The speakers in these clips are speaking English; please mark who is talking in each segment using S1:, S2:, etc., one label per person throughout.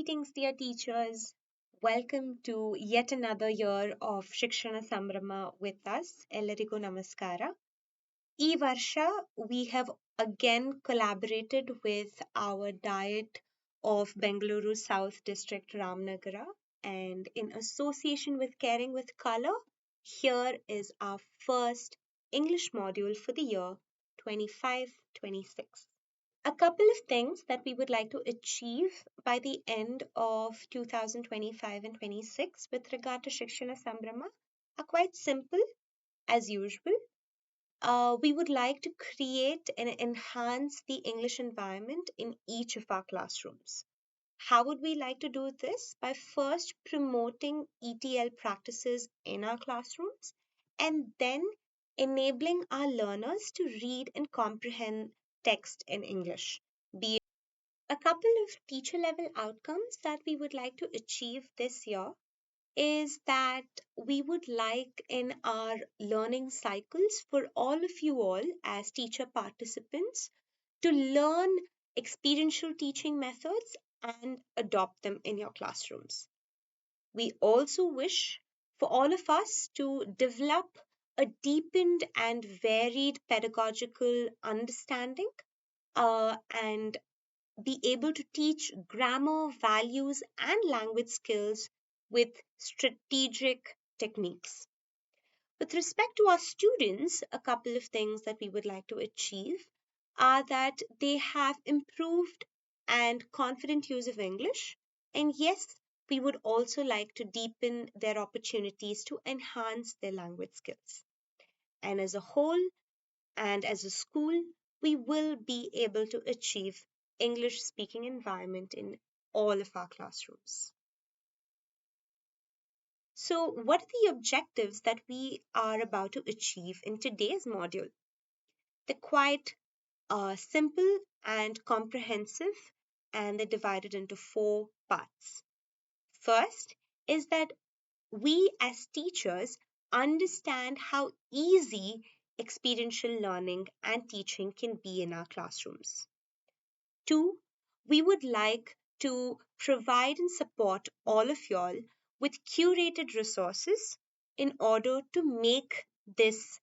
S1: Greetings, dear teachers. Welcome to yet another year of Shikshana Sambhrama with us. Ellarigu namaskara. Ee Varsha, we have again collaborated with our Diet of Bengaluru South District Ramnagara, and in association with Caring with Color, here is our first English module for the year 25-26. A couple of things that we would like to achieve by the end of 2025 and 26 with regard to Shikshana Sambhrama are quite simple as usual. We would like to create and enhance the English environment in each of our classrooms. How would we like to do this? By first promoting ETL practices in our classrooms and then enabling our learners to read and comprehend text in English. A couple of teacher level outcomes that we would like to achieve this year is that we would like in our learning cycles for all of you all as teacher participants to learn experiential teaching methods and adopt them in your classrooms. We also wish for all of us to develop a deepened and varied pedagogical understanding and be able to teach grammar, values, and language skills with strategic techniques. With respect to our students, a couple of things that we would like to achieve are that they have improved and confident use of English. And yes, we would also like to deepen their opportunities to enhance their language skills. And as a whole, and as a school, we will be able to achieve English speaking environment in all of our classrooms. So, what are the objectives that we are about to achieve in today's module? They're quite simple and comprehensive, and they're divided into four parts. First is that we as teachers understand how easy experiential learning and teaching can be in our classrooms. Two, we would like to provide and support all of y'all with curated resources in order to make this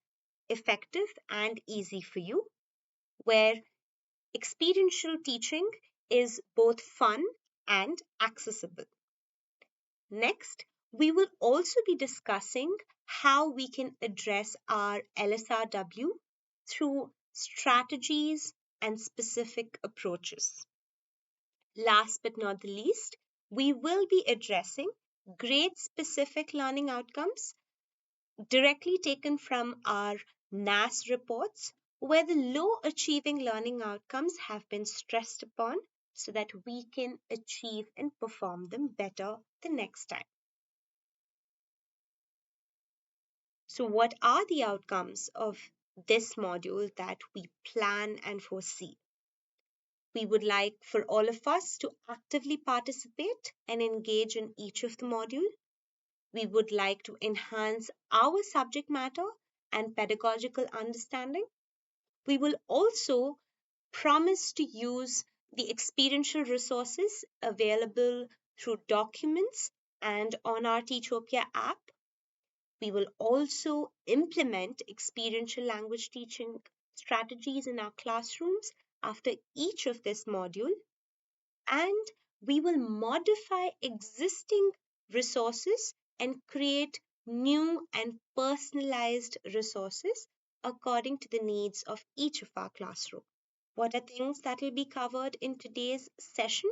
S1: effective and easy for you, where experiential teaching is both fun and accessible. Next, we will also be discussing how we can address our LSRW through strategies and specific approaches. Last but not the least, we will be addressing grade specific learning outcomes directly taken from our NAS reports, where the low achieving learning outcomes have been stressed upon so that we can achieve and perform them better the next time. So, what are the outcomes of this module that we plan and foresee? We would like for all of us to actively participate and engage in each of the module. We would like to enhance our subject matter and pedagogical understanding. We will also promise to use the experiential resources available through documents and on our Teachopia app. We will also implement experiential language teaching strategies in our classrooms after each of this module, and we will modify existing resources and create new and personalized resources according to the needs of each of our classroom. What are things that will be covered in today's session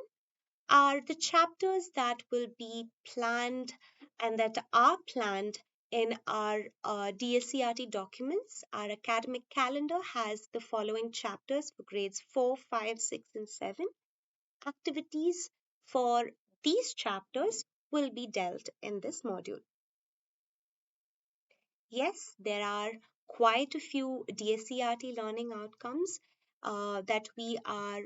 S1: are the chapters that will be planned and that are planned in our DSCRT documents. Our academic calendar has the following chapters for grades 4, 5, 6, and 7. Activities for these chapters will be dealt in this module. Yes, there are quite a few DSCRT learning outcomes that we are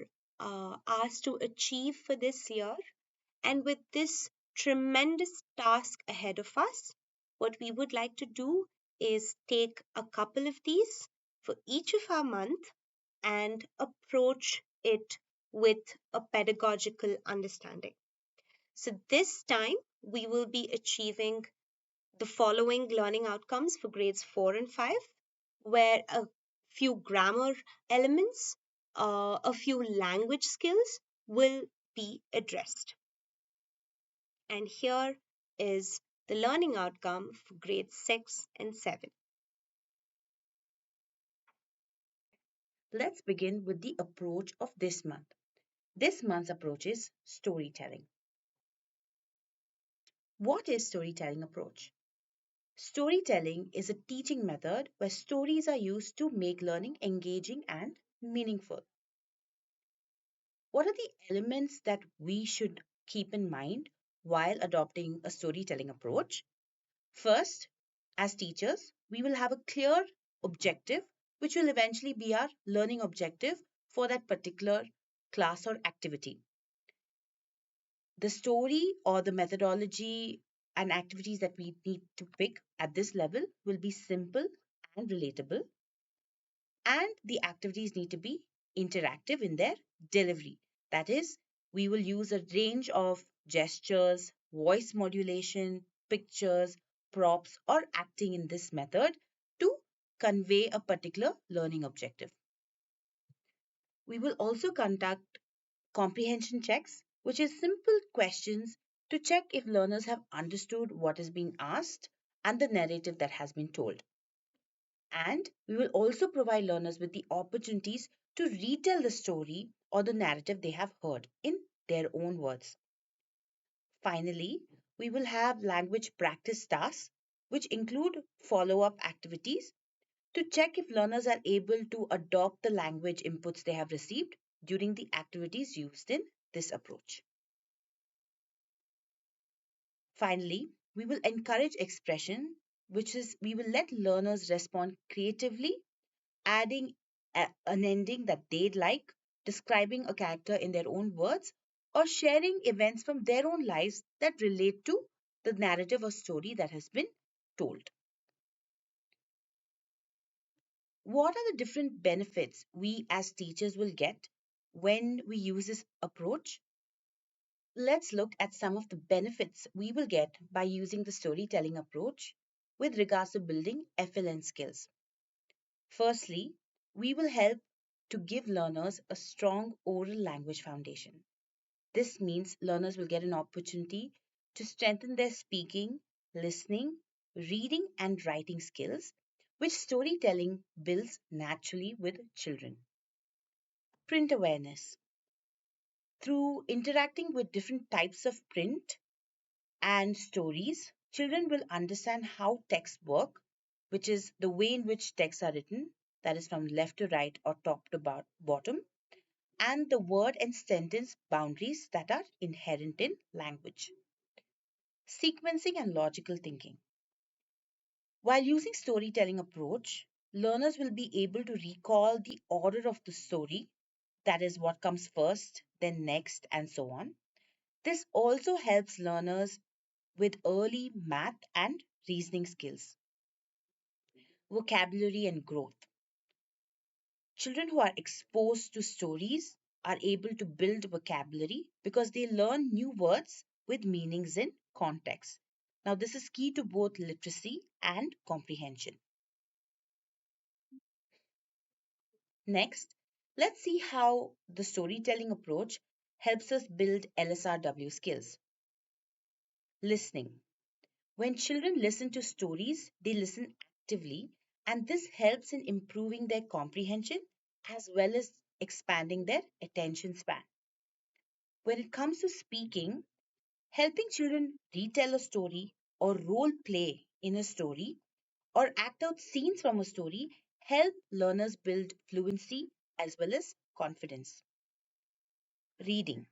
S1: asked to achieve for this year. And with this tremendous task ahead of us, what we would like to do is take a couple of these for each of our month and approach it with a pedagogical understanding. So this time we will be achieving the following learning outcomes for grades 4 and 5, where a few grammar elements, a few language skills will be addressed. And here is the learning outcome for grades 6 and 7.
S2: Let's begin with the approach of this month. This month's approach is storytelling. What is storytelling approach? Storytelling is a teaching method where stories are used to make learning engaging and meaningful. What are the elements that we should keep in mind while adopting a storytelling approach? First, as teachers, we will have a clear objective, which will eventually be our learning objective for that particular class or activity. The story or the methodology and activities that we need to pick at this level will be simple and relatable, and the activities need to be interactive in their delivery. That is, we will use a range of gestures, voice modulation, pictures, props, or acting in this method to convey a particular learning objective. We will also conduct comprehension checks, which is simple questions to check if learners have understood what is being asked and the narrative that has been told. And we will also provide learners with the opportunities to retell the story or the narrative they have heard in their own words. Finally, we will have language practice tasks, which include follow up activities to check if learners are able to adopt the language inputs they have received during the activities used in this approach. Finally, we will encourage expression, which is we will let learners respond creatively, adding an ending that they'd like, describing a character in their own words, or sharing events from their own lives that relate to the narrative or story that has been told. What are the different benefits we as teachers will get when we use this approach? Let's look at some of the benefits we will get by using the storytelling approach with regards to building FLN skills. Firstly, we will help to give learners a strong oral language foundation. This means learners will get an opportunity to strengthen their speaking, listening, reading, and writing skills, which storytelling builds naturally with children. Print awareness. Through interacting with different types of print and stories, children will understand how texts work, which is the way in which texts are written, that is from left to right or top to bottom, and the word and sentence boundaries that are inherent in language. Sequencing and logical thinking. While using storytelling approach, learners will be able to recall the order of the story, that is what comes first, then next, and so on. This also helps learners with early math and reasoning skills. Vocabulary and growth. Children who are exposed to stories are able to build vocabulary because they learn new words with meanings in context. Now, this is key to both literacy and comprehension. Next, let's see how the storytelling approach helps us build LSRW skills. Listening. When children listen to stories, they listen actively, and this helps in improving their comprehension as well as expanding their attention span. When it comes to speaking, helping children retell a story or role play in a story or act out scenes from a story help learners build fluency as well as confidence. Reading.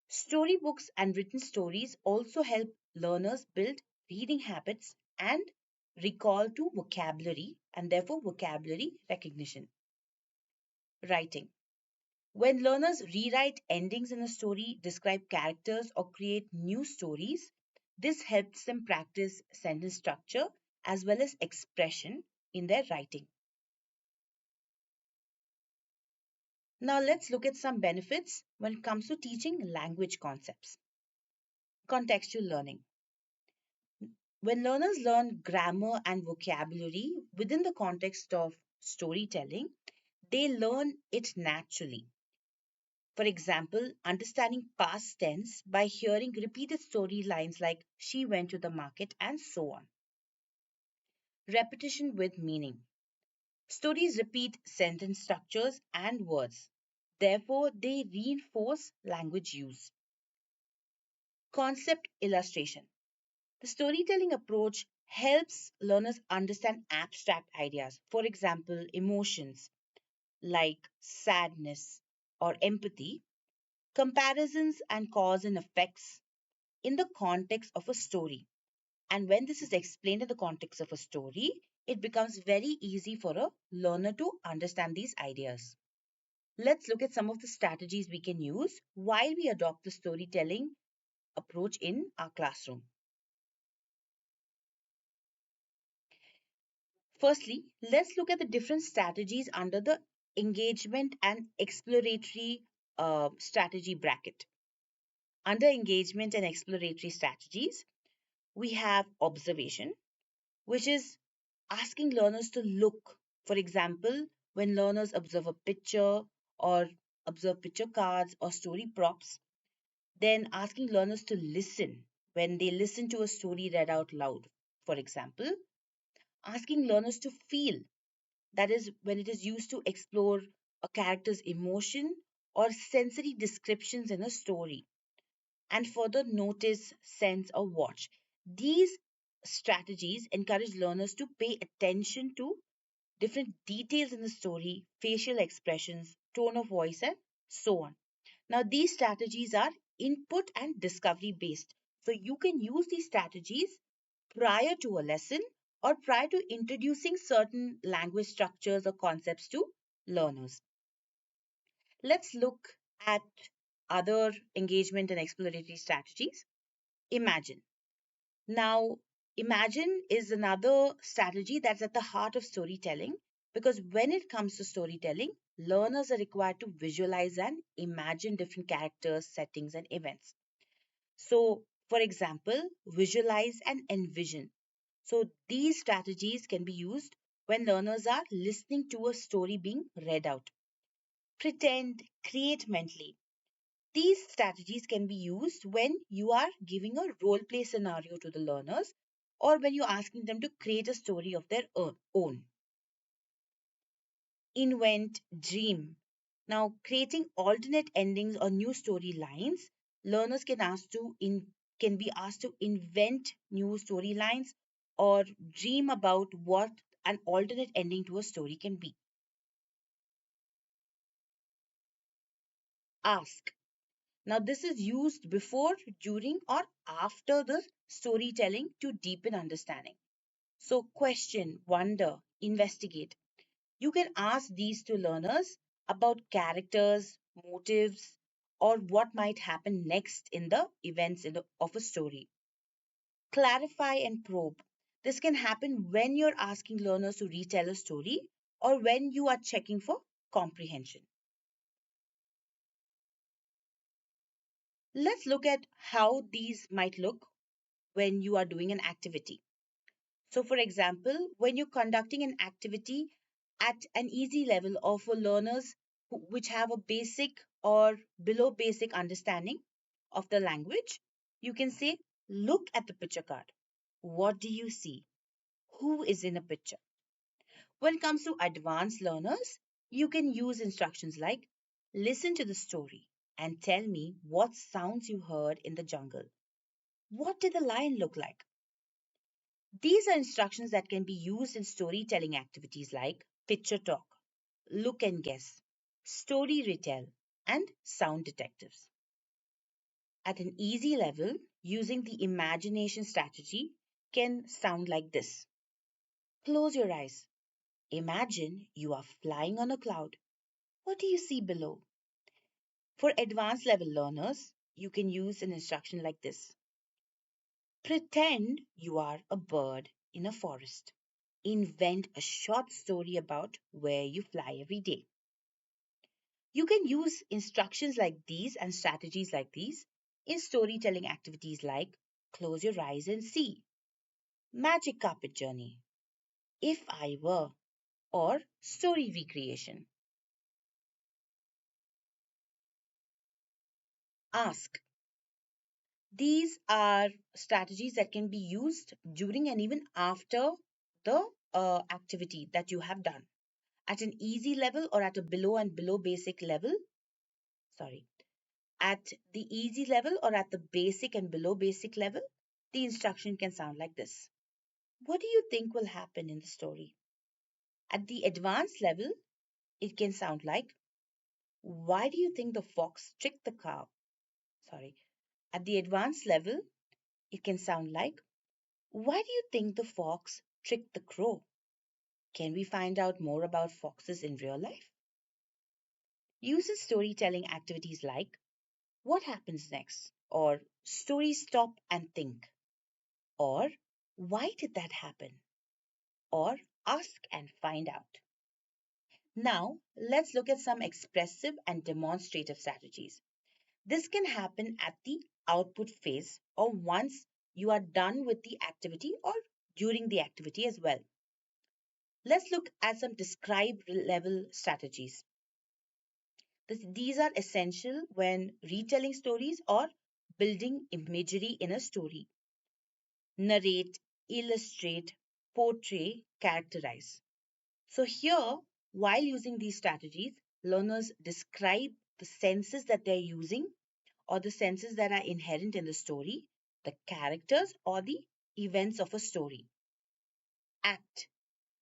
S2: Storybooks and written stories also help learners build reading habits and recall to vocabulary and therefore vocabulary recognition. Writing. When learners rewrite endings in a story, describe characters, or create new stories, this helps them practice sentence structure as well as expression in their writing. Now, let's look at some benefits when it comes to teaching language concepts. Contextual learning. When learners learn grammar and vocabulary within the context of storytelling, they learn it naturally. For example, understanding past tense by hearing repeated storylines like she went to the market and so on. Repetition with meaning. Stories repeat sentence structures and words. Therefore, they reinforce language use. Concept illustration. The storytelling approach helps learners understand abstract ideas, for example, emotions like sadness or empathy, comparisons and cause and effects in the context of a story. And when this is explained in the context of a story, it becomes very easy for a learner to understand these ideas. Let's look at some of the strategies we can use while we adopt the storytelling approach in our classroom. Firstly, let's look at the different strategies under the engagement and exploratory strategy bracket. Under engagement and exploratory strategies, we have observation, which is asking learners to look. For example, when learners observe a picture or observe picture cards or story props, then asking learners to listen when they listen to a story read out loud. For example, asking learners to feel, that is, when it is used to explore a character's emotion or sensory descriptions in a story, and further notice, sense, or watch. These strategies encourage learners to pay attention to different details in the story, facial expressions, tone of voice, and so on. Now, these strategies are input and discovery based. So, you can use these strategies prior to a lesson or prior to introducing certain language structures or concepts to learners. Let's look at other engagement and exploratory strategies. Imagine. Now, imagine is another strategy that's at the heart of storytelling, because when it comes to storytelling, learners are required to visualize and imagine different characters, settings, and events. So, for example, visualize and envision. So, these strategies can be used when learners are listening to a story being read out. Pretend, create mentally. These strategies can be used when you are giving a role play scenario to the learners or when you're asking them to create a story of their own. Invent, dream. Now, creating alternate endings or new storylines, learners can be asked to invent new storylines or dream about what an alternate ending to a story can be. Ask. Now, this is used before, during, or after the storytelling to deepen understanding. So, question, wonder, investigate. You can ask these to learners about characters, motives, or what might happen next in the events of a story. Clarify and probe. This can happen when you're asking learners to retell a story or when you are checking for comprehension. Let's look at how these might look when you are doing an activity. So, for example, when you're conducting an activity at an easy level or for learners which have a basic or below basic understanding of the language, you can say, look at the picture card. What do you see? Who is in a picture? When it comes to advanced learners, you can use instructions like, listen to the story and tell me what sounds you heard in the jungle. What did the lion look like? These are instructions that can be used in storytelling activities like picture talk, look and guess, story retell, and sound detectives. At an easy level, using the imagination strategy can sound like this. Close your eyes. Imagine you are flying on a cloud. What do you see below? For advanced level learners, you can use an instruction like this. Pretend you are a bird in a forest. Invent a short story about where you fly every day. You can use instructions like these and strategies like these in storytelling activities like Close Your Eyes and See, Magic Carpet Journey, If I Were, or Story Recreation. Ask. These are strategies that can be used during and even after the activity that you have done. At an easy level or at a below and below basic level, sorry, at the easy level or at the basic and below basic level, the instruction can sound like this. What do you think will happen in the story? At the advanced level, it can sound like, why do you think the fox tricked the cow? Sorry. At the advanced level, it can sound like, why do you think the fox tricked the crow? Can we find out more about foxes in real life? Uses storytelling activities like, what happens next? Or story stop and think. Or why did that happen? Or ask and find out. Now, let's look at some expressive and demonstrative strategies. This can happen at the output phase or once you are done with the activity or during the activity as well. Let's look at some describe level strategies. These are essential when retelling stories or building imagery in a story. Narrate, illustrate, portray, characterize. So, here, while using these strategies, learners describe the senses that they're using or the senses that are inherent in the story, the characters, or the events of a story. Act.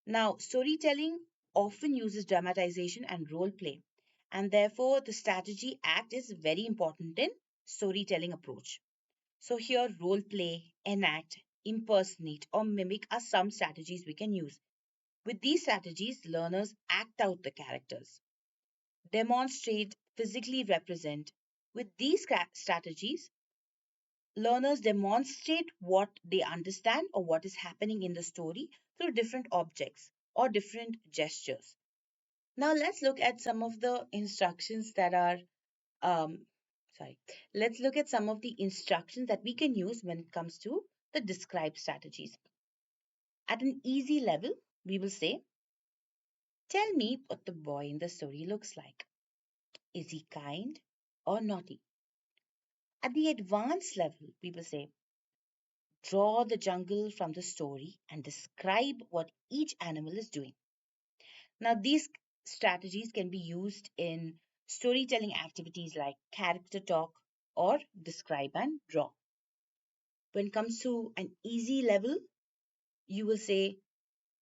S2: Now, storytelling often uses dramatization and role play, and therefore the strategy act is very important in storytelling approach. So here role play, enact, impersonate or mimic are some strategies we can use. With these strategies, learners act out the characters, demonstrate, physically represent. With these strategies, learners demonstrate what they understand or what is happening in the story through different objects or different gestures. Now let's look at some of the instructions that are um, sorry. Let's look at some of the instructions that we can use when it comes to the describe strategies. At an easy level, we will say, tell me what the boy in the story looks like. Is he kind or naughty? At the advanced level, we will say, draw the jungle from the story and describe what each animal is doing. Now, these strategies can be used in storytelling activities like character talk or describe and draw. When it comes to an easy level, you will say,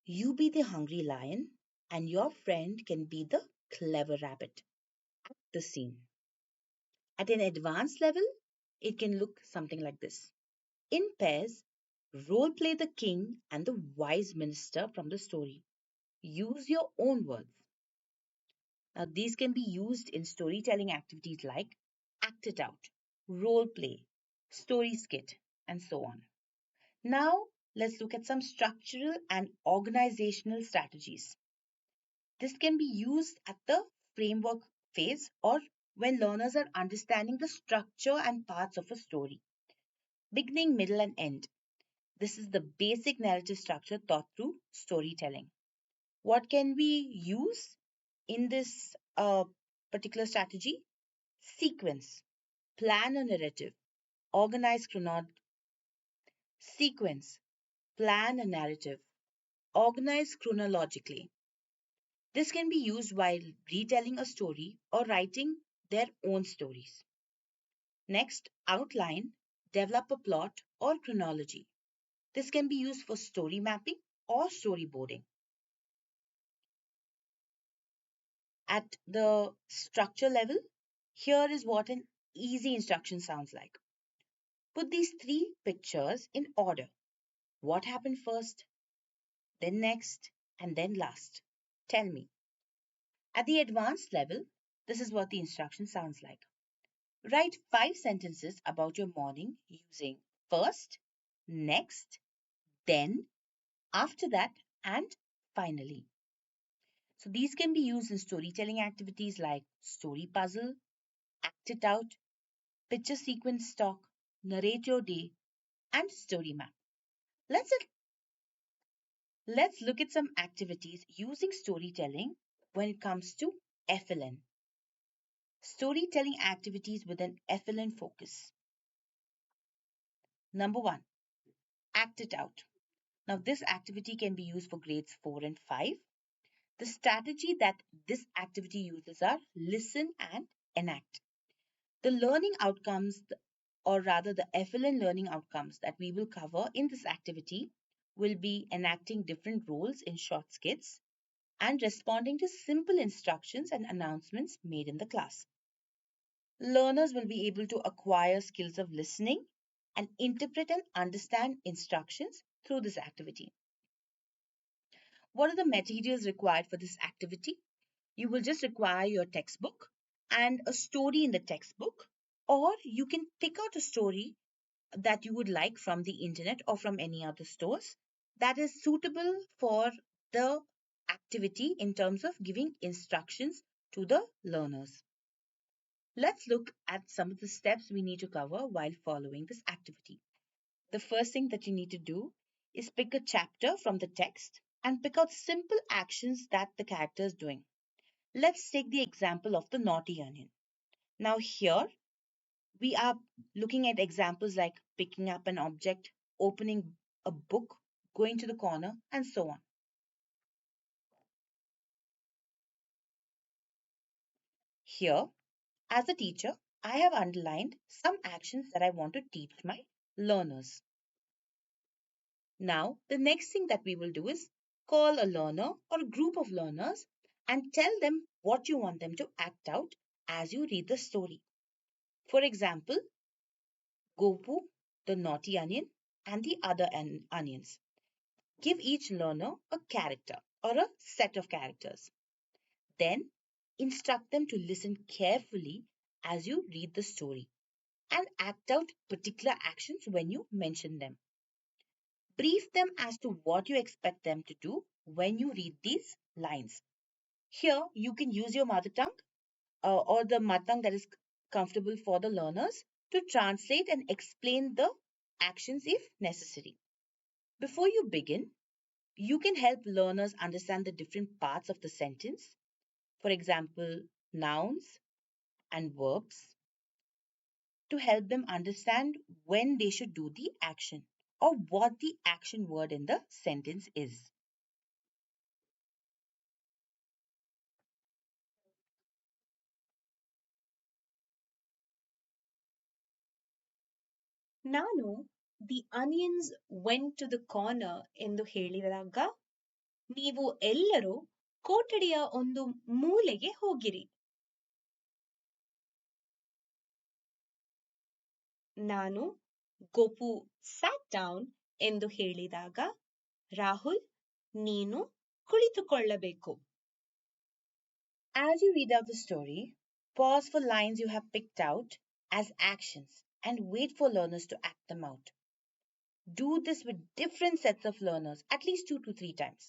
S2: you be the hungry lion and your friend can be the clever rabbit. The scene. At an advanced level, it can look something like this. In pairs, role play the king and the wise minister from the story. Use your own words. Now, these can be used in storytelling activities like act it out, role play, story skit, and so on. Now, let's look at some structural and organizational strategies. This can be used at the framework phase or when learners are understanding the structure and parts of a story. Beginning, middle, and end. This is the basic narrative structure taught through storytelling. What can we use in this particular strategy? Sequence, plan a narrative, organize sequence, plan a narrative, organize chronologically. This can be used while retelling a story or writing their own stories. Next, outline, develop a plot or chronology. This can be used for story mapping or storyboarding. At the structure level, here is what an easy instruction sounds like. Put these three pictures in order. What happened first, then next, and then last? Tell me. At the advanced level, this is what the instruction sounds like. Write 5 sentences about your morning using first, next, then, after that, and finally. So these can be used in storytelling activities like story puzzle, act it out, picture sequence talk, narrate your day, and story map. Let's let's look at some activities using storytelling when it comes to FLN. Storytelling activities with an FLN focus. Number 1, act it out. Now this activity can be used for grades 4 and 5. The strategy that this activity uses are listen and enact. The learning outcomes, or rather the FLN learning outcomes that we will cover in this activity, will be enacting different roles in short skits and responding to simple instructions and announcements made in the class. Learners will be able to acquire skills of listening and interpret and understand instructions through this activity. What are the materials required for this activity? You will just require your textbook and a story in the textbook, or you can pick out a story that you would like from the internet or from any other stores that is suitable for the activity in terms of giving instructions to the learners. Let's look at some of the steps we need to cover while following this activity. The first thing that you need to do is pick a chapter from the text and pick out simple actions that the character is doing. Let's take the example of the naughty onion. Now, here we are looking at examples like picking up an object, opening a book, going to the corner, and so on. Here, as a teacher, I have underlined some actions that I want to teach my learners. Now, the next thing that we will do is call a learner or a group of learners and tell them what you want them to act out as you read the story. For example, Gopu, the naughty onion, and the other onions. Give each learner a character or a set of characters. Then instruct them to listen carefully as you read the story and act out particular actions when you mention them. Brief them as to what you expect them to do when you read these lines. Here, you can use your mother tongue or the mother tongue that is comfortable for the learners to translate and explain the actions if necessary. Before you begin, you can help learners understand the different parts of the sentence. For example, nouns and verbs to help them understand when they should do the action or what the action word in the sentence is.
S1: ನಾನು the onions went to the corner ಎಂದು ಹೇಳಿದಾಗ ನೀವು ಎಲ್ಲರೂ ಕೊಠಡಿಯ ಒಂದು ಮೂಲೆಗೆ ಹೋಗಿರಿ. ನಾನು ಗೋಪು ಸ್ಯಾಟ್ ಡೌನ್ ಎಂದು ಹೇಳಿದಾಗ ರಾಹುಲ್ ನೀನು ಕುಳಿತುಕೊಳ್ಳಬೇಕು.
S2: As you read out the story, pause for lines you have picked out as actions and wait for learners to act them out. Do this with different sets of learners at least 2 to 3 times.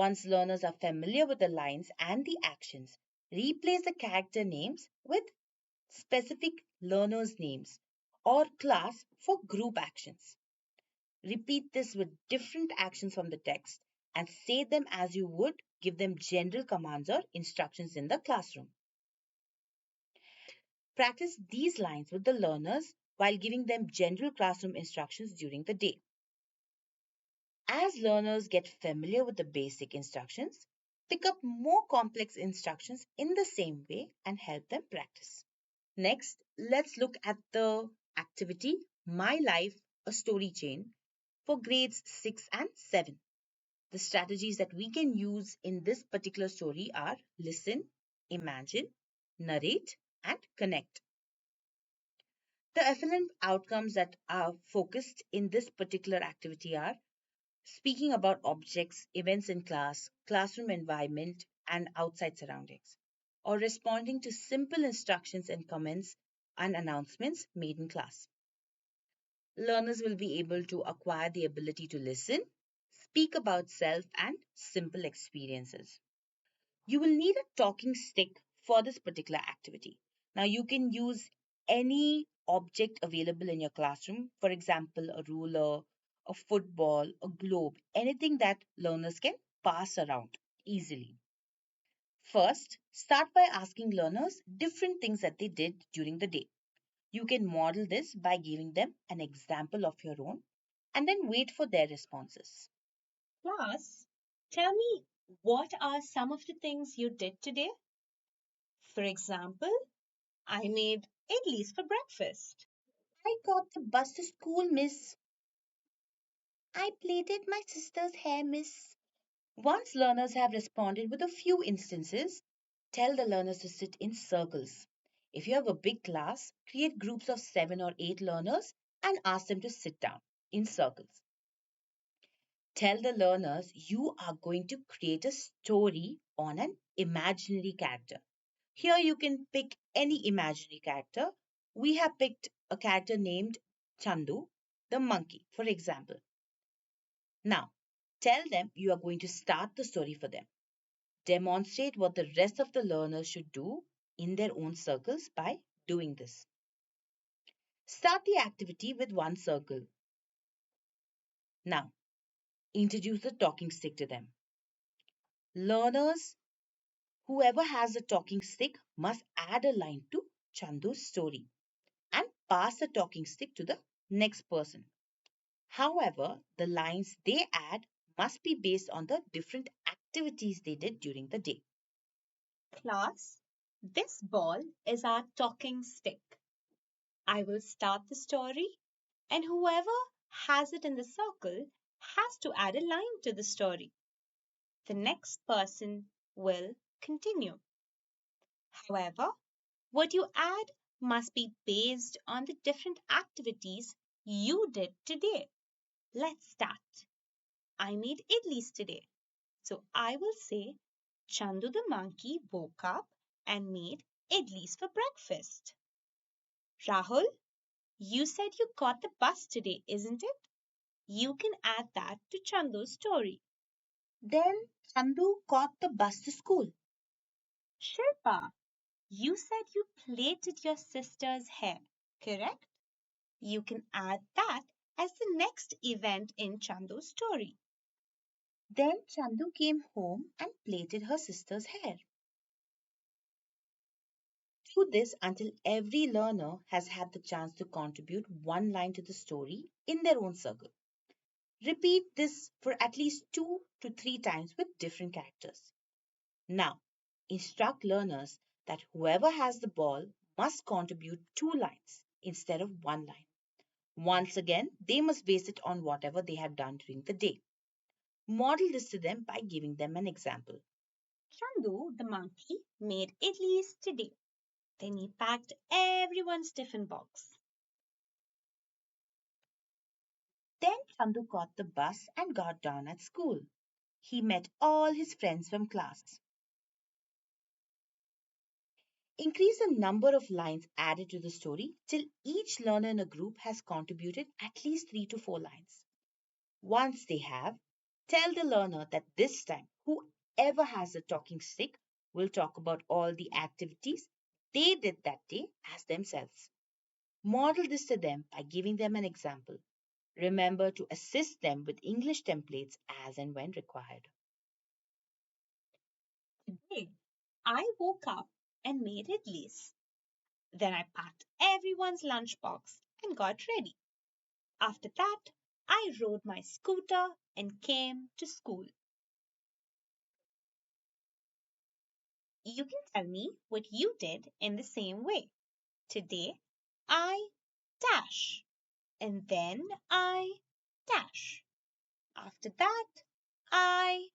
S2: Once learners are familiar with the lines and the actions, replace the character names with specific learners' names or class for group actions. Repeat this with different actions from the text and say them as you would give them general commands or instructions in the classroom. Practice these lines with the learners while giving them general classroom instructions during the day. As learners get familiar with the basic instructions, pick up more complex instructions in the same way and help them practice. Next, let's look at the activity My Life, a Story Chain for grades 6 and 7. The strategies that we can use in this particular story are listen, imagine, narrate, and connect. The excellent outcomes that are focused in this particular activity are speaking about objects, events in class, classroom environment, and outside surroundings, or responding to simple instructions and comments and announcements made in class. Learners will be able to acquire the ability to listen, speak about self, and simple experiences. You will need a talking stick for this particular activity. Now, you can use any object available in your classroom, for example, a ruler, a football, a globe, anything that learners can pass around easily. First, start by asking learners different things that they did during the day. You can model this by giving them an example of your own and then wait for their responses.
S1: Class, tell me, what are some of the things you did today? For example, I made idlis for breakfast.
S2: I got the bus to school, miss. I plaited my sister's hair, miss. Once learners have responded with a few instances, tell the learners to sit in circles. If you have a big class, create groups of 7 or 8 learners and ask them to sit down in circles. Tell the learners you are going to create a story on an imaginary character. Here you can pick any imaginary character. We have picked a character named Chandu, the monkey, for example. Now, tell them you are going to start the story for them. Demonstrate what the rest of the learners should do in their own circles by doing this. Start the activity with one circle. Now, introduce the talking stick to them. Learners, whoever has a talking stick must add a line to Chandu's story and pass the talking stick to the next person. However, the lines they add must be based on the different activities they did during the day.
S1: Class, this ball is our talking stick. I will start the story, and whoever has it in the circle has to add a line to the story. The next person will continue. However, what you add must be based on the different activities you did today. Let's start. I made idlis today. So I will say, Chandu the monkey woke up and made idlis for breakfast. Rahul, you said you caught the bus today, isn't it? You can add that to Chandu's story.
S2: Then Chandu caught the bus to school.
S1: Shilpa, you said you plaited your sister's hair, correct? You can add that as the next event in Chandu's story.
S2: Then Chandu came home and plaited her sister's hair. Do this until every learner has had the chance to contribute one line to the story in their own circle. Repeat this for at least 2 to 3 times with different characters. Now, instruct learners that whoever has the ball must contribute 2 lines instead of one line. Once again, they must base it on whatever they have done during the day. Model this to them by giving them an example.
S1: Chandu, the monkey, made idlis today. Then he packed everyone's tiffin box.
S2: Then Chandu caught the bus and got down at school. He met all his friends from class. Increase the number of lines added to the story till each learner in a group has contributed at least 3 to 4 lines. Once they have, tell the learner that this time, whoever has the talking stick will talk about all the activities they did that day as themselves. Model this to them by giving them an example. Remember to assist them with English templates as and when required.
S1: Today, I woke up and made idlis. Then I packed everyone's lunchbox and got ready. After that, I rode my scooter and came to school. You can tell me what you did in the same way. Today, I dash, and then I dash. After that, I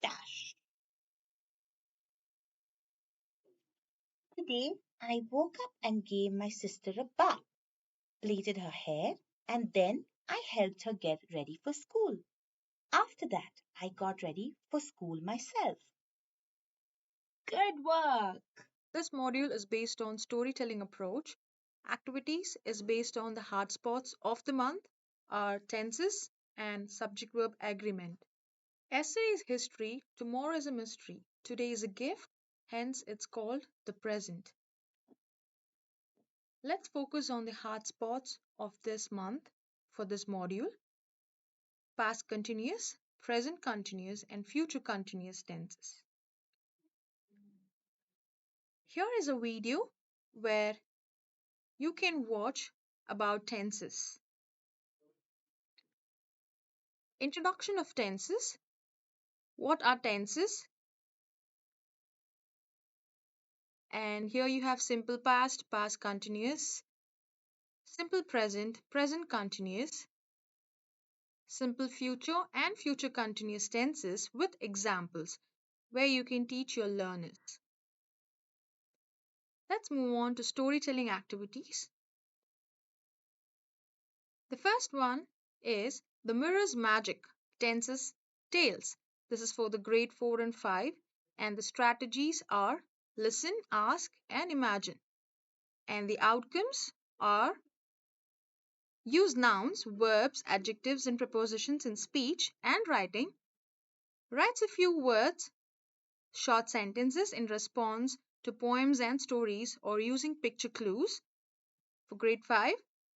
S1: dash.
S2: Today, I woke up and gave my sister a bath, plaited her hair, and then I helped her get ready for school. After that, I got ready for school myself.
S1: Good work.
S3: This module is based on storytelling approach. Activities is based on the hard spots of the month, are tenses and subject verb agreement. Essay is history, tomorrow is a mystery, today is a gift, hence it's called the present. Let's focus on the hard spots of this month for this module: past continuous, present continuous, and future continuous tenses. Here is a video where you can watch about tenses. Introduction of tenses. What are tenses? And here you have simple past, past continuous, simple present, present continuous, simple future, and future continuous tenses with examples where you can teach your learners. Let's move on to storytelling activities. The first one is the mirror's magic, tenses, tales. This is for the grade 4 and 5, and the strategies are listen, ask, and imagine. And the outcomes are use nouns, verbs, adjectives, and prepositions in speech and writing. Writes a few words, short sentences in response to poems and stories or using picture clues. For grade 5,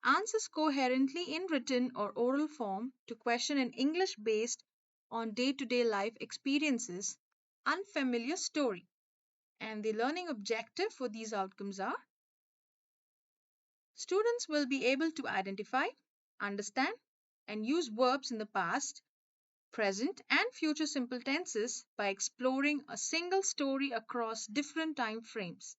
S3: answers coherently in written or oral form to question in English based on day to day life experiences, unfamiliar story. And the learning objective for these outcomes are students will be able to identify, understand, and use verbs in the past, present, and future simple tenses by exploring a single story across different time frames.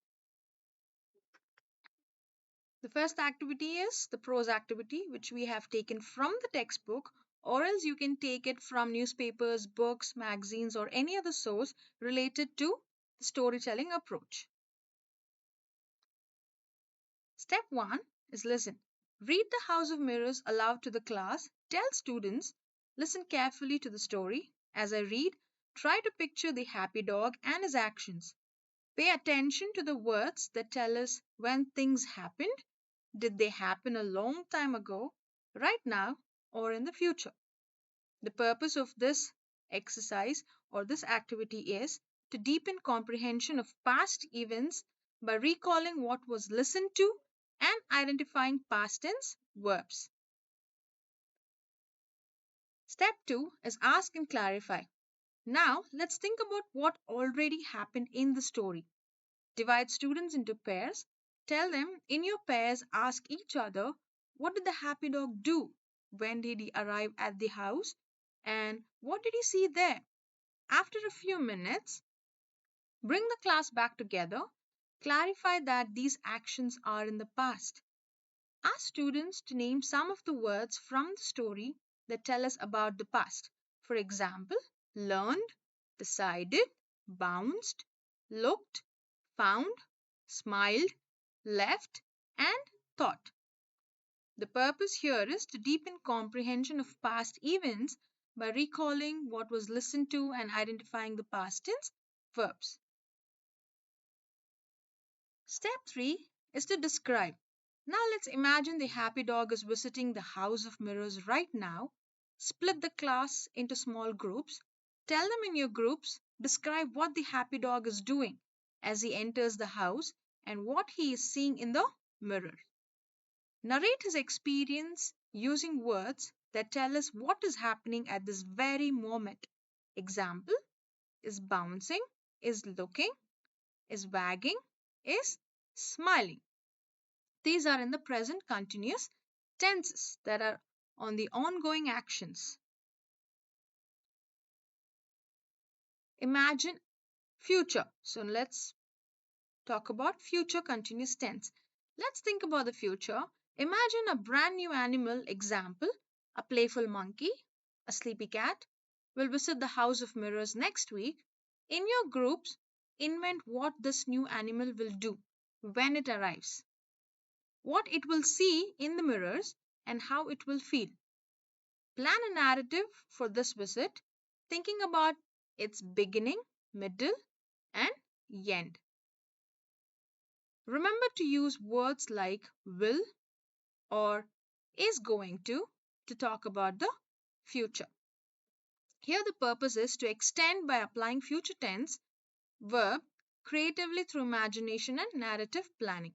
S3: The first activity is the prose activity, which we have taken from the textbook, or else you can take it from newspapers, books, magazines, or any other source related to the storytelling approach. Step 1 is listen. Read The House of Mirrors aloud to the class. Tell students, listen carefully to the story. As I read, try to picture the happy dog and his actions. Pay attention to the words that tell us when things happened. Did they happen a long time ago, right now, or in the future? The purpose of this exercise or this activity is to deepen comprehension of past events by recalling what was listened to and identifying past tense verbs. Step 2 is ask and clarify. Now, let's think about what already happened in the story. Divide students into pairs. Tell them in your pairs, ask each other, what did the happy dog do? When did he arrive at the house? And what did he see there? After a few minutes, bring the class back together. Clarify that these actions are in the past. Ask students to name some of the words from the story that tell us about the past. For example, learned, decided, bounced, looked, found, smiled, left, and thought. The purpose here is to deepen comprehension of past events by recalling what was listened to and identifying the past tense verbs. Step 3 is to describe. Now let's imagine the happy dog is visiting the House of Mirrors right now. Split the class into small groups. Tell them in your groups, describe what the happy dog is doing as he enters the house and what he is seeing in the mirror. Narrate his experience using words that tell us what is happening at this very moment. Example is bouncing, is looking, is wagging, is smiling. These are in the present continuous tenses that are on the ongoing actions. Imagine future. So let's talk about future continuous tense. Let's think about the future. Imagine a brand new animal. Example, a playful monkey, a sleepy cat will visit the House of Mirrors next week. In your groups, invent what this new animal will do when it arrives, what it will see in the mirrors, and how it will feel. Plan a narrative for this visit, thinking about its beginning, middle, and end. Remember to use words like will or is going to talk about the future. Here, the purpose is to extend by applying future tense verb creatively through imagination and narrative planning.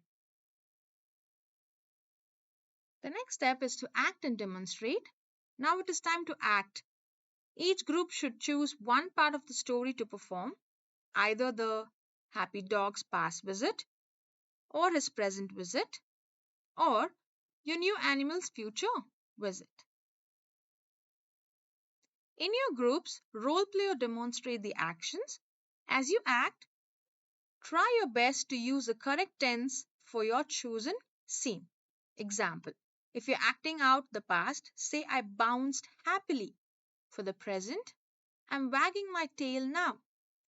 S3: The next step is to act and demonstrate. Now it is time to act. Each group should choose one part of the story to perform, either the happy dog's past visit, or his present visit, or your new animal's future visit. In your groups, role play or demonstrate the actions. As you act, try your best to use the correct tense for your chosen scene. Example: if you're acting out the past, say I bounced happily. For the present, I'm wagging my tail now.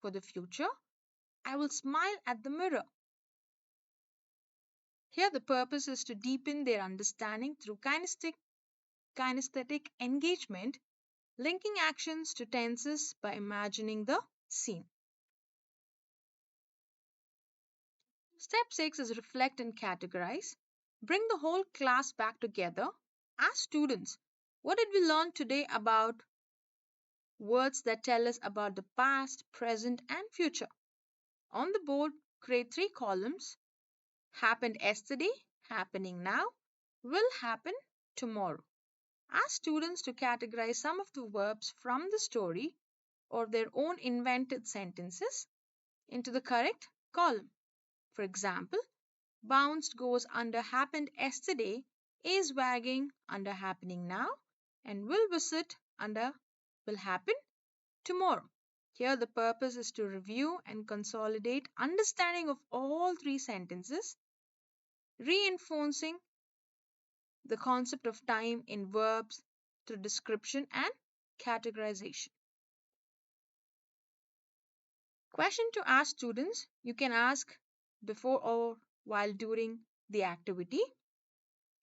S3: For the future, I will smile at the mirror. Here, the purpose is to deepen their understanding through kinesthetic engagement, linking actions to tenses by imagining the scene. Step 6 is reflect and categorize. Bring the whole class back together. Ask students, what did we learn today about words that tell us about the past, present, and future? On the board, create 3 columns: happened yesterday, happening now, will happen tomorrow. Ask students to categorize some of the verbs from the story or their own invented sentences into the correct column. For example, bounced goes under happened yesterday, is wagging under happening now, and will visit under will happen tomorrow. Here, the purpose is to review and consolidate understanding of all 3 sentences, reinforcing the concept of time in verbs through description and categorization. Question to ask students: you can ask before or while during the activity.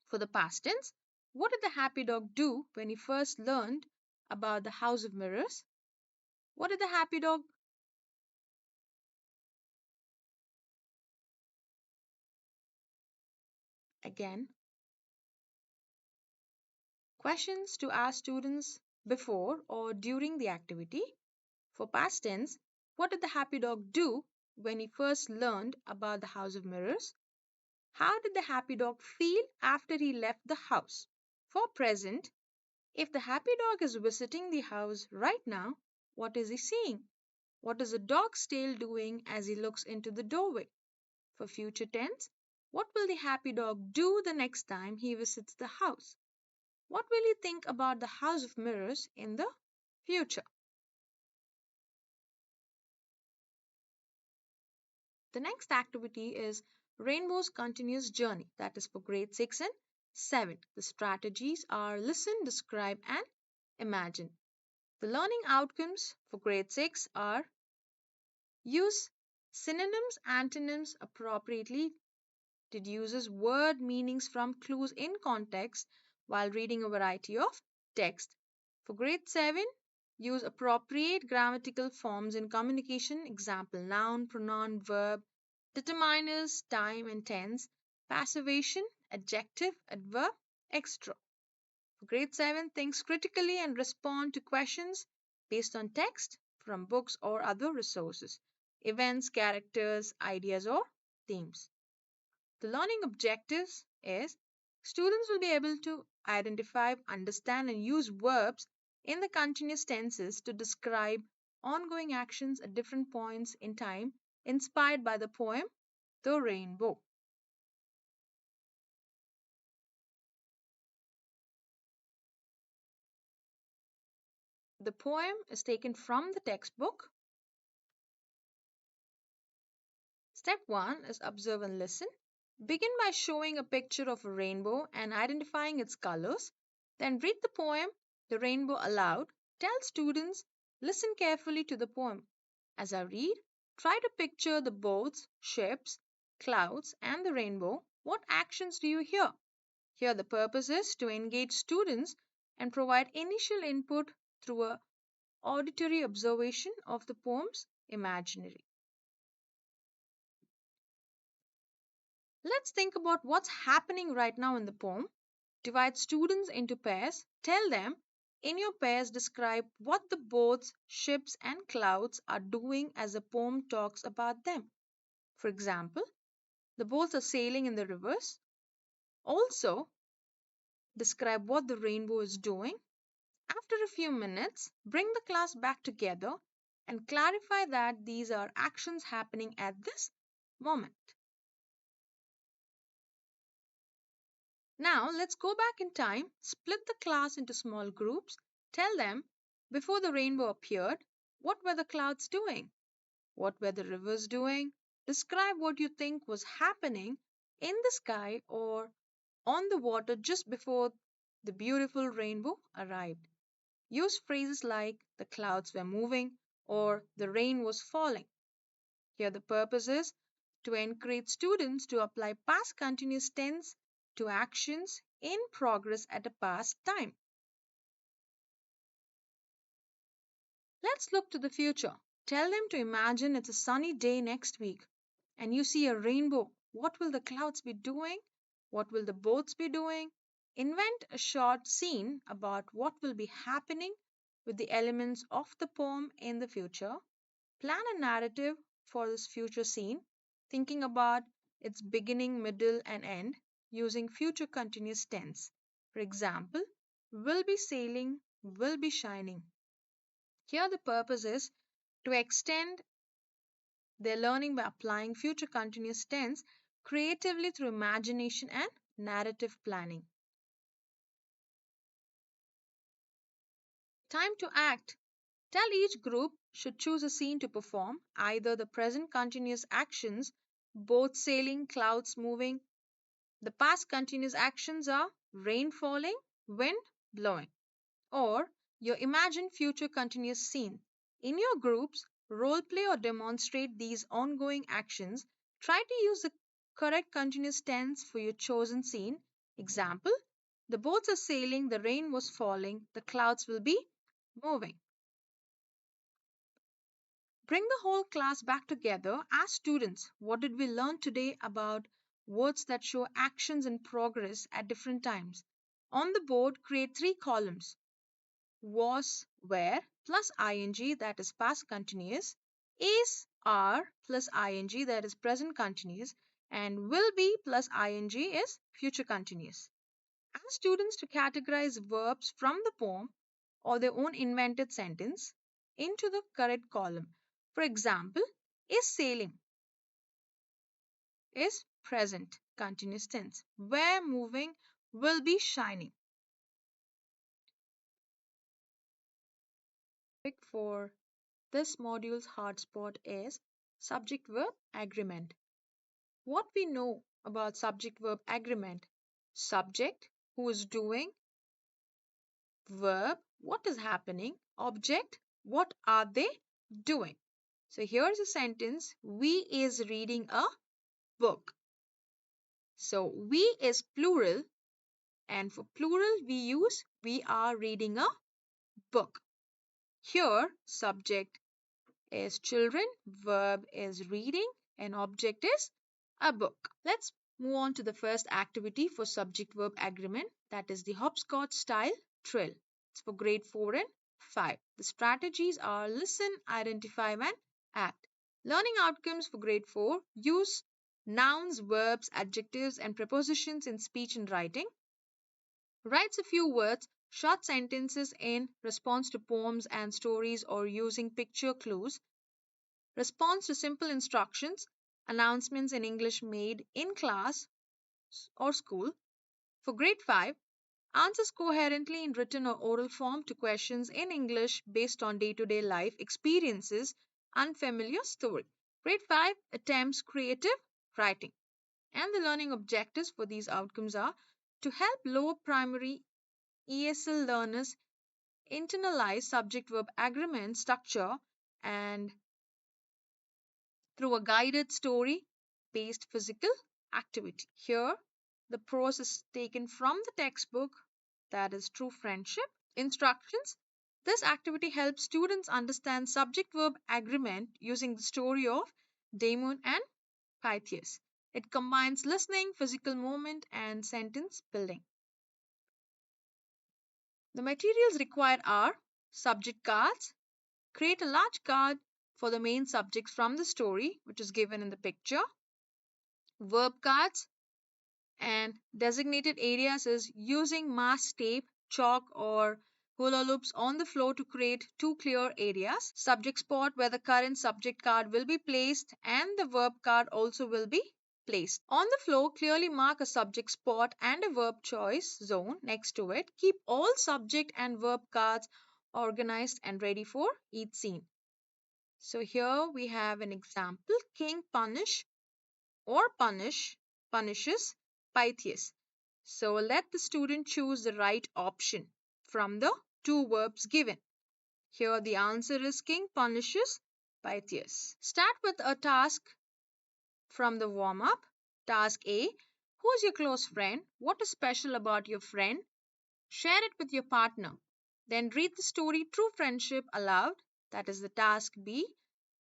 S3: For the past tense, what did the happy dog do when he first learned about the house of mirrors? What did the happy dog again? Questions to ask students before or during the activity. For past tense, what did the happy dog do when he first learned about the house of mirrors? How did the happy dog feel after he left the house? For present, if the happy dog is visiting the house right now, what is he seeing? What is the dog's tail doing as he looks into the doorway? For future tense, what will the happy dog do the next time he visits the house? What will he think about the house of mirrors in the future? The next activity is Rainbow's Continuous Journey, that is for grade 6 and 7. The strategies are listen, describe, and imagine. The learning outcomes for grade 6 are use synonyms, antonyms appropriately, deduces word meanings from clues in context while reading a variety of text. For grade 7, use appropriate grammatical forms in communication, example noun, pronoun, verb, determiners, time and tense, passivation, adjective, adverb, etc. For grade 7, think critically and respond to questions based on text from books or other resources, events, characters, ideas, or themes. The learning objectives is students will be able to identify, understand, and use verbs in the continuous tenses to describe ongoing actions at different points in time inspired by the poem The Rainbow. The poem is taken from the textbook. Step 1 is observe and listen. Begin by showing a picture of a rainbow and identifying its colors. Then read the poem, The Rainbow, aloud. Tell students, listen carefully to the poem. As I read, try to picture the boats, ships, clouds, and the rainbow. What actions do you hear? Here, the purpose is to engage students and provide initial input through a auditory observation of the poem's imaginary. Let's think about what's happening right now in the poem. Divide students into pairs. Tell them in your pairs describe what the boats, ships, and clouds are doing as the poem talks about them. For example, the boats are sailing in the rivers. Also, describe what the rainbow is doing. After a few minutes, bring the class back together and clarify that these are actions happening at this moment. Now, let's go back in time, split the class into small groups, tell them before the rainbow appeared, what were the clouds doing? What were the rivers doing? Describe what you think was happening in the sky or on the water just before the beautiful rainbow arrived. Use phrases like the clouds were moving or the rain was falling. Here, the purpose is to encourage students to apply past continuous tense to actions in progress at a past time. Let's look to the future. Tell them to imagine it's a sunny day next week and you see a rainbow. What will the clouds be doing? What will the boats be doing? Invent a short scene about what will be happening with the elements of the poem in the future. Plan a narrative for this future scene, thinking about its beginning, middle, and end using future continuous tense. For example, will be sailing, will be shining. Here, the purpose is to extend their learning by applying future continuous tense creatively through imagination and narrative planning. Time to act. Tell each group should choose a scene to perform, either the present continuous actions, boat sailing, clouds moving. The past continuous actions are rain falling, wind blowing, or your imagined future continuous scene. In your groups, role play or demonstrate these ongoing actions. Try to use the correct continuous tense for your chosen scene. Example: the boats are sailing, the rain was falling, the clouds will be moving. Bring the whole class back together as students. What did we learn today about words that show actions in progress at different times? On the board, create three columns: was, were plus ing, that is past continuous, is, are plus ing, that is present continuous, and will be plus ing is future continuous. Ask students to categorize verbs from the poem or their own invented sentence into the correct column. For example, is sailing is present continuous tense. Were moving will be shining. For this module's hard spot is subject verb agreement. What we know about subject verb agreement: subject, who is doing; verb, what is happening; object, what are they doing. So here's a sentence: we is reading a book. So we is plural, and for plural we use we are reading a book. Here, subject is children, verb is reading, and object is a book. Let's move on to the first activity for subject verb agreement, that is the hopscotch style trill. It's for grade 4 and 5. The strategies are listen, identify, and act. Learning outcomes for grade 4: use nouns, verbs, adjectives, and prepositions in speech and writing. Writes a few words, short sentences in response to poems and stories or using picture clues. Response to simple instructions, announcements in English made in class or school. For grade 5, answers coherently in written or oral form to questions in English based on day to day life experiences, unfamiliar story. Grade 5 attempts creative writing. And the learning objectives for these outcomes are to help lower primary ESL learners internalize subject verb agreement structure and through a guided story based physical activity. Here, the prose is taken from the textbook, that is True Friendship. Instructions: this activity helps students understand subject verb agreement using the story of Damon and Pythias. It combines listening, physical movement, and sentence building. The materials required are subject cards. Create a large card for the main subjects from the story, which is given in the picture. Verb cards, And designated areas is using mask tape, chalk, or hula loops on the floor to create two clear areas. Subject spot where the current subject card will be placed and the verb card also will be placed. On the floor, clearly mark a subject spot and a verb choice zone next to it. Keep all subject and verb cards organized and ready for each scene. So here we have an example. King punishes Pythias. So let the student choose the right option from the two verbs given. Here the answer is King punishes Pythias. Start with a task from the warm up. Task A: who is your close friend? What is special about your friend? Share it with your partner. Then read the story True Friendship aloud. That is the task B.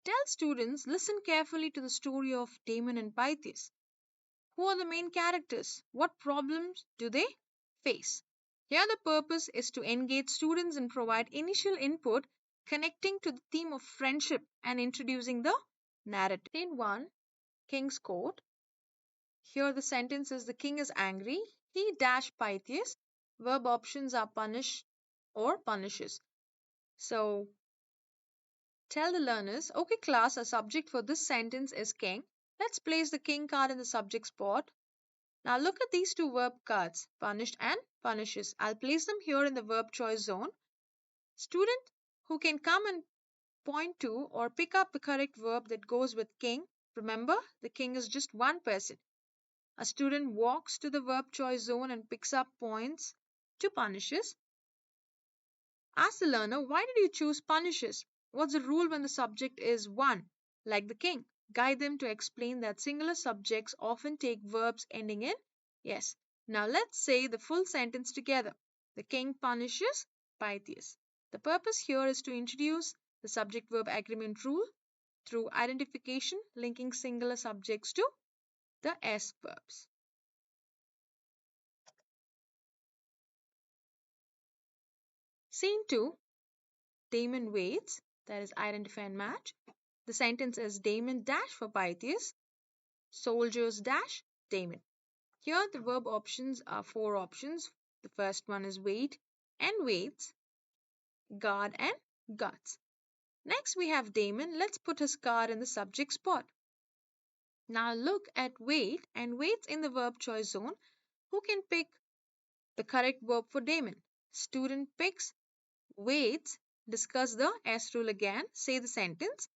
S3: Tell students, listen carefully to the story of Damon and Pythias. Who are the main characters? What problems do they face? Here, the purpose is to engage students and provide initial input connecting to the theme of friendship and introducing the narrative. Scene 1: King's Court. Here, the sentence is: the king is angry. He dash Pythias. Verb options are punish or punishes. So, tell the learners, okay, class, a subject for this sentence is king. Let's place the king card in the subject spot. Now look at these two verb cards, punished and punishes. I'll place them here in the verb choice zone. Student who can come and point to or pick up the correct verb that goes with king. Remember, the king is just one person. A student walks to the verb choice zone and picks up points to punishes. Ask the learner, why did you choose punishes? What's the rule when the subject is one, like the king? Guide them to explain that singular subjects often take verbs ending in yes. Now let's say the full sentence together. The king punishes Pythias. The purpose here is to introduce the subject verb agreement rule through identification linking singular subjects to the S verbs. Scene 2: Damon waits. That is identify and match. The sentence is Damon dash for Pythias, soldiers dash Damon. Here the verb options are four options. The first one is wait and waits, guard and guards. Next we have Damon. Let's put his card in the subject spot. Now look at wait and waits in the verb choice zone. Who can pick the correct verb for Damon? Student picks waits. Discuss the S rule again. Say the sentence.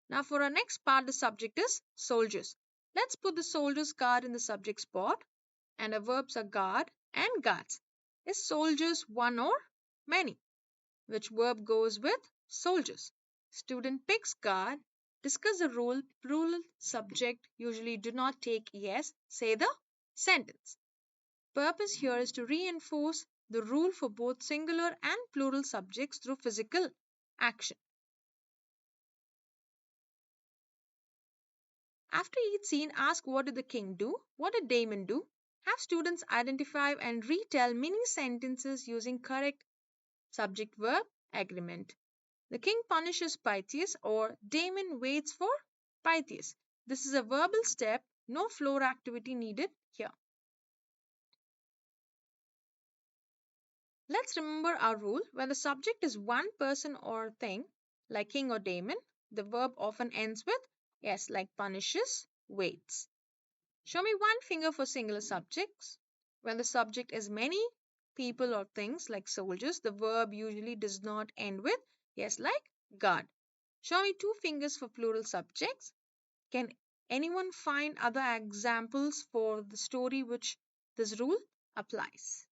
S3: Now for our next part, the subject is soldiers. Let's put the soldiers card in the subject spot and our verbs are guard and guards. Is soldiers one or many? Which verb goes with soldiers? Student picks guard. Discuss the rule. Plural subject usually do not take yes. Say the sentence. Purpose here is to reinforce the rule for both singular and plural subjects through physical action. After each scene, ask what did the king do? What did Damon do? Have students identify and retell mini sentences using correct subject verb agreement. The king punishes Pythias or Damon waits for Pythias. This is a verbal step, no floor activity needed here. Let's remember our rule. When the subject is one person or thing, like king or Damon, the verb often ends with yes, like punishes, waits. Show me one finger for singular subjects. When the subject is many people or things like soldiers, the verb usually does not end with yes, like guard. Show me two fingers for plural subjects. Can anyone find other examples for the story which this rule applies?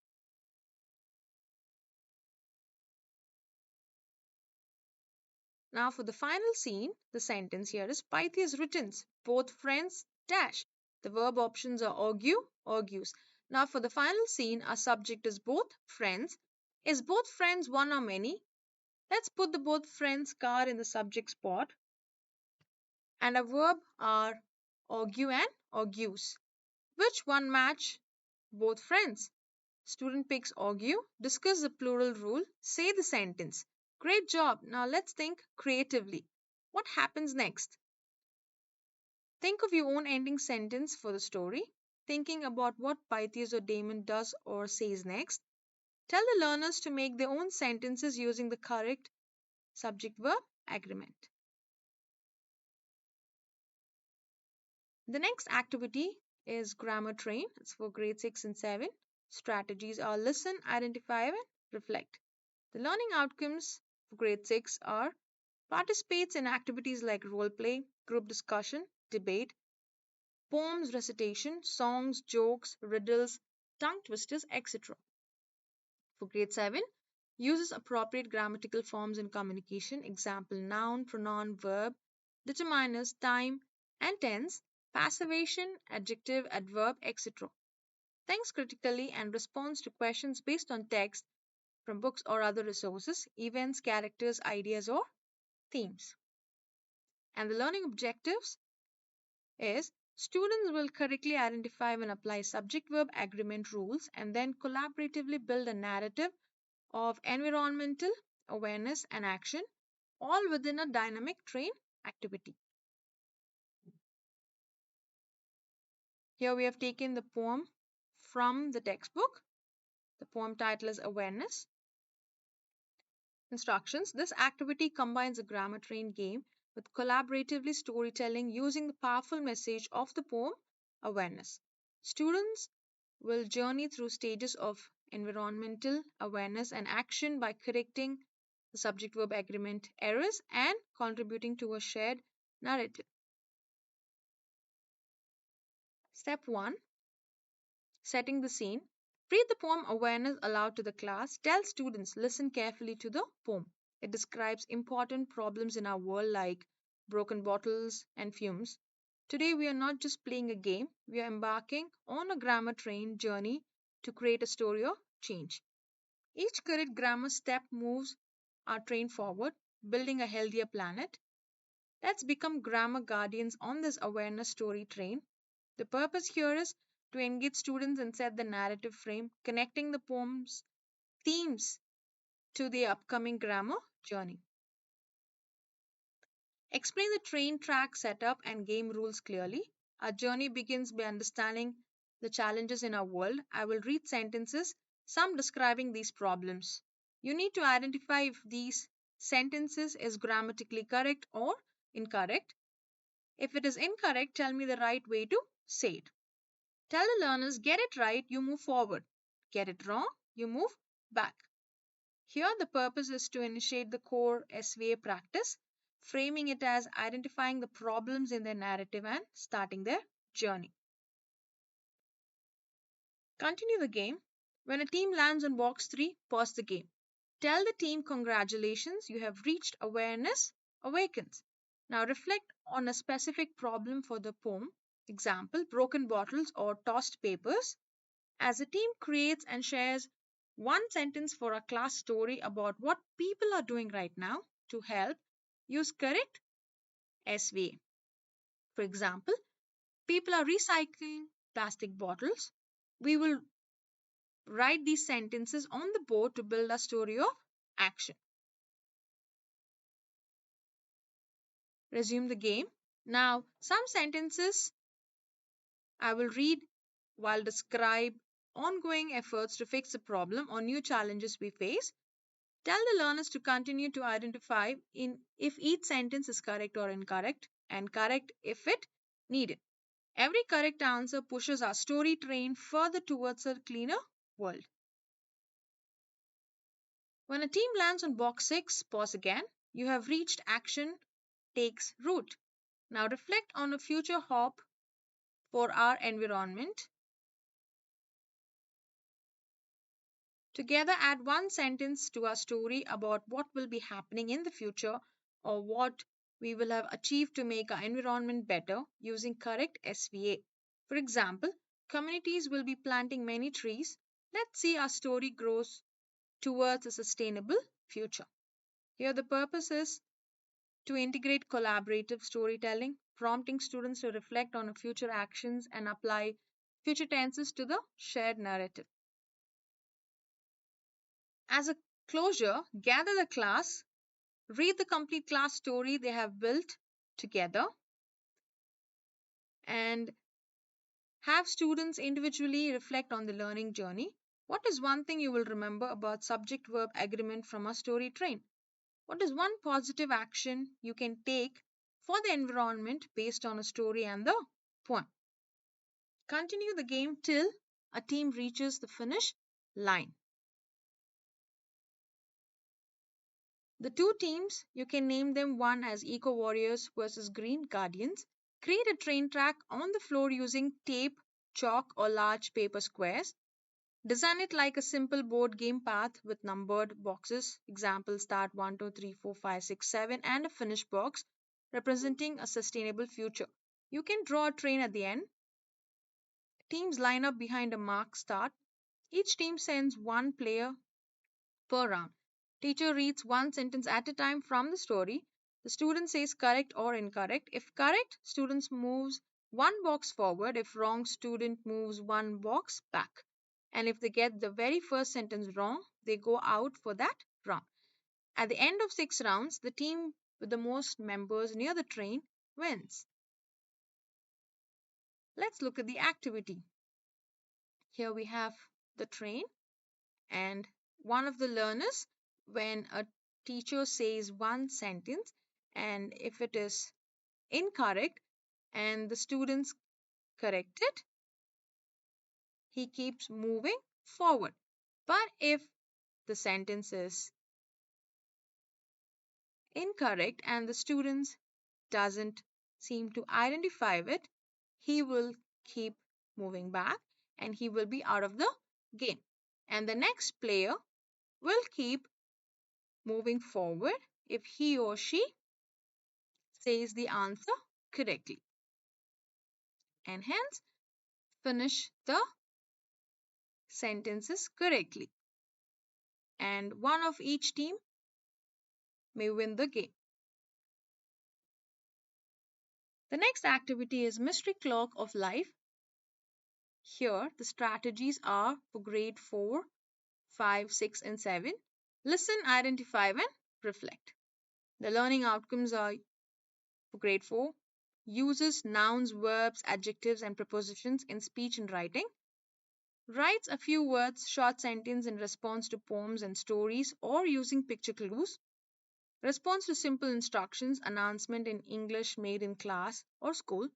S3: Now for the final scene, the sentence here is Pythias returns. Both friends dash. The verb options are argue, argues. Now for the final scene, our subject is both friends. Is both friends one or many? Let's put the both friends card in the subject spot. And a verb are argue and argues. Which one match both friends? Student picks argue. Discuss the plural rule. Say the sentence. Great job. Now let's think creatively. What happens next? Think of your own ending sentence for the story. thinking about what Pythias or Damon does or says next. Tell the learners to make their own sentences using the correct subject verb agreement. The next activity is grammar train. It's for grade 6 and 7. Strategies are listen, identify, and reflect. The learning outcomes for grade 6 are participates in activities like role play, group discussion, debate, poems, recitation, songs, jokes, riddles, tongue twisters, etc. For grade 7, uses appropriate grammatical forms in communication, example noun, pronoun, verb, determiners, time and tense, passivation, adjective, adverb, etc. Thinks critically and responds to questions based on text from books or other resources, events, characters, ideas, or themes. And the learning objectives is students will correctly identify and apply subject verb agreement rules and then collaboratively build a narrative of environmental awareness and action, all within a dynamic train activity. Here we have taken the poem from the textbook. The poem title is Awareness. Instructions. This activity combines a grammar train game with collaboratively storytelling using the powerful message of the poem Awareness. Students will journey through stages of environmental awareness and action by correcting the subject verb agreement errors and contributing to a shared narrative. Step 1, setting the scene. Read the poem Awareness aloud to the class. Tell students listen carefully to the poem. It describes important problems in our world like broken bottles and fumes. Today we are not just playing a game, we are embarking on a grammar train journey to create a story of change. Each correct grammar step moves our train forward, building a healthier planet. Let's become grammar guardians on this awareness story train. The purpose here is to engage students and set the narrative frame, connecting the poem's themes to the upcoming grammar journey. Explain the train track setup and game rules clearly. Our journey begins by understanding the challenges in our world. I will read sentences, some describing these problems. You need to identify if these sentences is grammatically correct or incorrect. If it is incorrect, tell me the right way to say it. Tell the learners get it right, you move forward. Get it wrong, you move back. Here, the purpose is to initiate the core SVA practice, framing it as identifying the problems in their narrative and starting their journey. Continue the game. When a team lands on box 3, pause the game. Tell the team congratulations, you have reached awareness awakens. Now reflect on a specific problem for the poem. Example, broken bottles or tossed papers. As a team creates and shares one sentence for a class story about what people are doing right now to help, use correct SVA. For example, people are recycling plastic bottles. We will write these sentences on the board to build a story of action. Resume the game. Now, some sentences I will read while describe ongoing efforts to fix a problem or new challenges we face. Tell the learners to continue to identify if each sentence is correct or incorrect and correct if it needed. Every correct answer pushes our story train further towards a cleaner world. When a team lands on box 6, pause again. You have reached action takes root. Now reflect on a future hope for our environment. Together, add one sentence to our story about what will be happening in the future or what we will have achieved to make our environment better using correct SVA. For example, communities will be planting many trees. Let's see our story grows towards a sustainable future. Here, the purpose is to integrate collaborative storytelling, prompting students to reflect on future actions and apply future tenses to the shared narrative. As a closure, gather the class, read the complete class story they have built together, and Have students individually reflect on the learning journey. What is one thing you will remember about subject verb agreement from a story train? What is one positive action you can take for the environment based on a story and the poem? Continue the game till a team reaches the finish line. The two teams, you can name them one as Eco Warriors versus Green Guardians. Create a train track on the floor using tape, chalk, or large paper squares. Design it like a simple board game path with numbered boxes. Example start 1, 2, 3, 4, 5, 6, 7, and a finish box representing a sustainable future. You can draw a train at the end. Teams line up behind a marked start. Each team sends one player per round. Teacher reads one sentence at a time from the story. The student says correct or incorrect. If correct, student moves one box forward. If wrong, student moves one box back. And if they get the very first sentence wrong, they go out for that round. At the end of 6 rounds, the team with the most members near the train wins. Let's look at the activity. Here we have the train, and one of the learners, when a teacher says one sentence and if it is incorrect and the students correct it, he keeps moving forward. But if the sentence is incorrect and the students doesn't seem to identify it, he will keep moving back and he will be out of the game. And the next player will keep moving forward if he or she says the answer correctly and hence finish the sentences correctly. And one of each team may win the game. The next activity is Mystery Clock of Life. Here, the strategies are for grade 4, 5, 6, and 7. Listen, identify, and reflect. The learning outcomes are for grade 4, uses nouns, verbs, adjectives, and prepositions in speech and writing. Writes a few words, short sentence in response to poems and stories or using picture clues. Response to simple instructions, announcement in English made in class or school.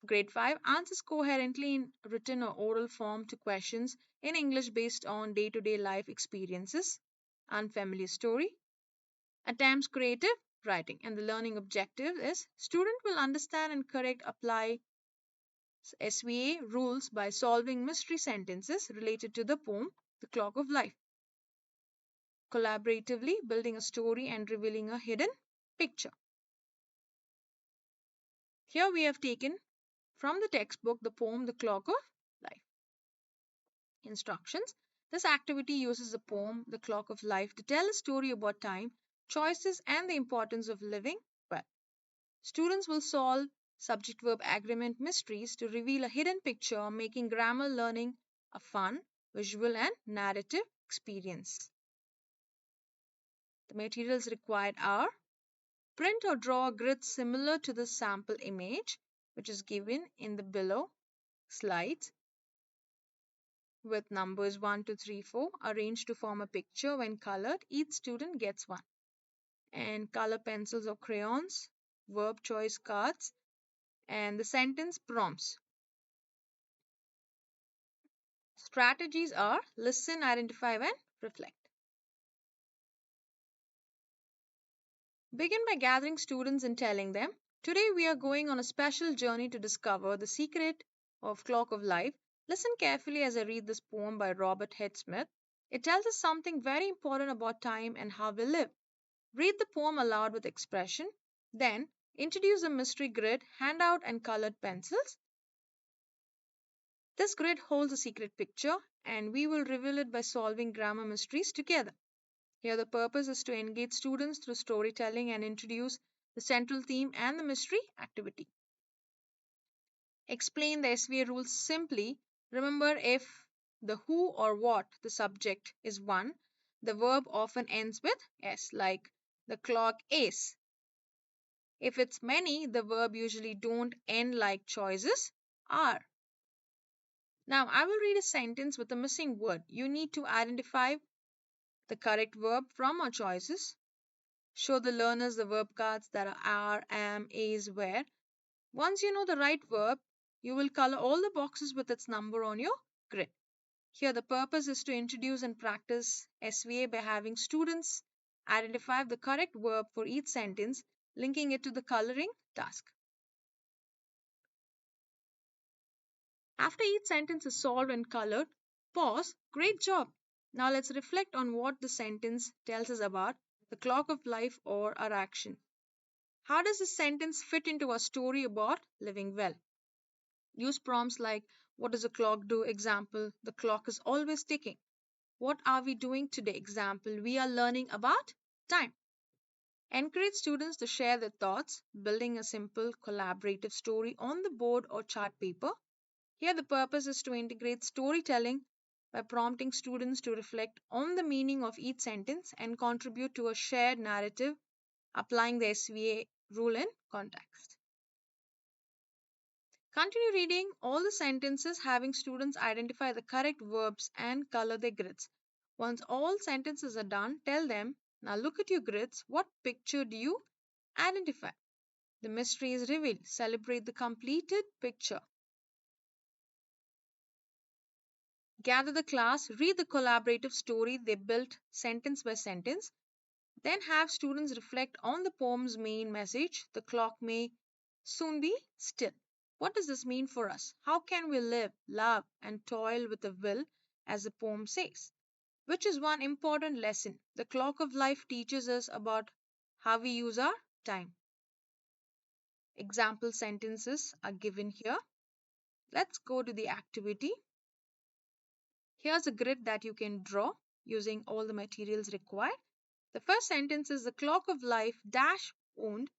S3: Grade 5 answers coherently in written or oral form to questions in English based on day to day life experiences. Unfamiliar story. Attempts creative writing. And the learning objective is student will understand and correct apply SVA rules by solving mystery sentences related to the poem The Clock of Life. Collaboratively building a story and revealing a hidden picture. Here we have taken from the textbook the poem The Clock of Life. Instructions. This activity uses the poem The Clock of Life to tell a story about time, choices, and the importance of living well. Students will solve subject verb agreement mysteries to reveal a hidden picture, making grammar learning a fun, visual, and narrative experience. The materials required are print or draw a grid similar to the sample image, which is given in the below slides with numbers 1, 2, 3, 4 arranged to form a picture. When colored, each student gets one. And color pencils or crayons, verb choice cards, and the sentence prompts. Strategies are listen, identify, and reflect. Begin by gathering students and telling them, today we are going on a special journey to discover the secret of Clock of Life. Listen carefully as I read this poem by Robert H. Smith. It tells us something very important about time and how we live. Read the poem aloud with expression. Then, introduce a mystery grid, handout, and colored pencils. This grid holds a secret picture, and we will reveal it by solving grammar mysteries together. Here, the purpose is to engage students through storytelling and introduce the central theme and the mystery activity. Explain the SVA rules simply. Remember, if the who or what, the subject, is one, the verb often ends with S, like the clock is. If it's many, the verb usually don't end like choices are. Now, I will read a sentence with a missing word. You need to identify the correct verb from our choices. Show the learners the verb cards that are, am, is, where. Once you know the right verb, you will color all the boxes with its number on your grid. Here, the purpose is to introduce and practice SVA by having students identify the correct verb for each sentence, linking it to the coloring task. After each sentence is solved and colored, pause. Great job. Now let's reflect on what the sentence tells us about the clock of life or our action. How does this sentence fit into a story about living well? Use prompts like, what does a clock do? Example, the clock is always ticking. What are we doing today? Example, we are learning about time. Encourage students to share their thoughts, building a simple collaborative story on the board or chart paper. Here, the purpose is to integrate storytelling by prompting students to reflect on the meaning of each sentence and contribute to a shared narrative, applying the SVA rule in context. Continue reading all the sentences, having students identify the correct verbs and color their grids. Once all sentences are done, tell them, now look at your grids. What picture do you identify? The mystery is revealed. Celebrate the completed picture. Gather the class, read the collaborative story they built sentence by sentence. Then have students reflect on the poem's main message. The clock may soon be still. What does this mean for us? How can we live, love, and toil with a will, as the poem says? Which is one important lesson. The clock of life teaches us about how we use our time. Example sentences are given here. Let's go to the activity. Here's a grid that you can draw using all the materials required. The first sentence is the clock of life dash owned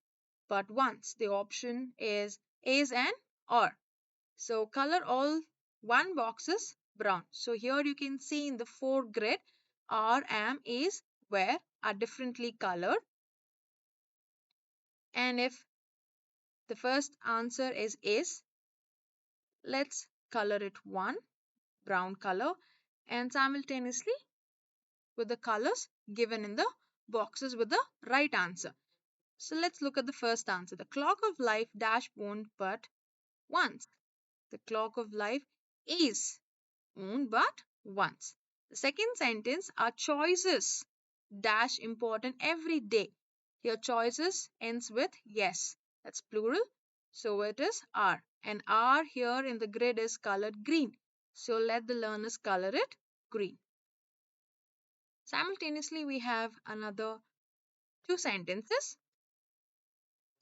S3: but once. The option is and or. So color all one boxes brown. So here you can see in the four grid are, am, is, where are differently colored. And if the first answer is, let's color it one brown color and simultaneously with the colors given in the boxes with the right answer. So let's look at the first answer. The clock of life dash owned but once. The clock of life is owned but once. The second sentence are choices dash important every day. Your choices ends with yes. That's plural. So it is are. And are here in the grid is colored green. So let the learners color it green. Simultaneously, we have another two sentences.